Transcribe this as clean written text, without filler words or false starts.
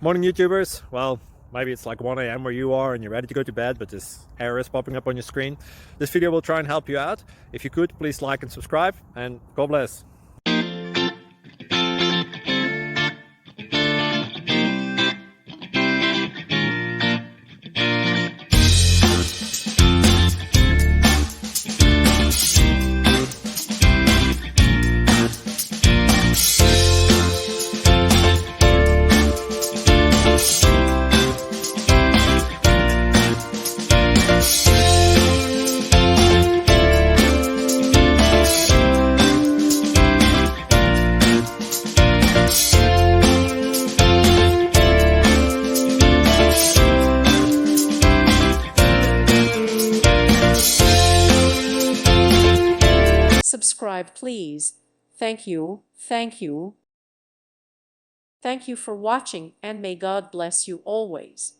Morning YouTubers. Well, maybe it's like 1 a.m. where you are and you're ready to go to bed, but this error is popping up on your screen. This video will try and help you out. If you could, please like and subscribe, and God bless. Subscribe, please. Thank you. Thank you. Thank you for watching, and may God bless you always.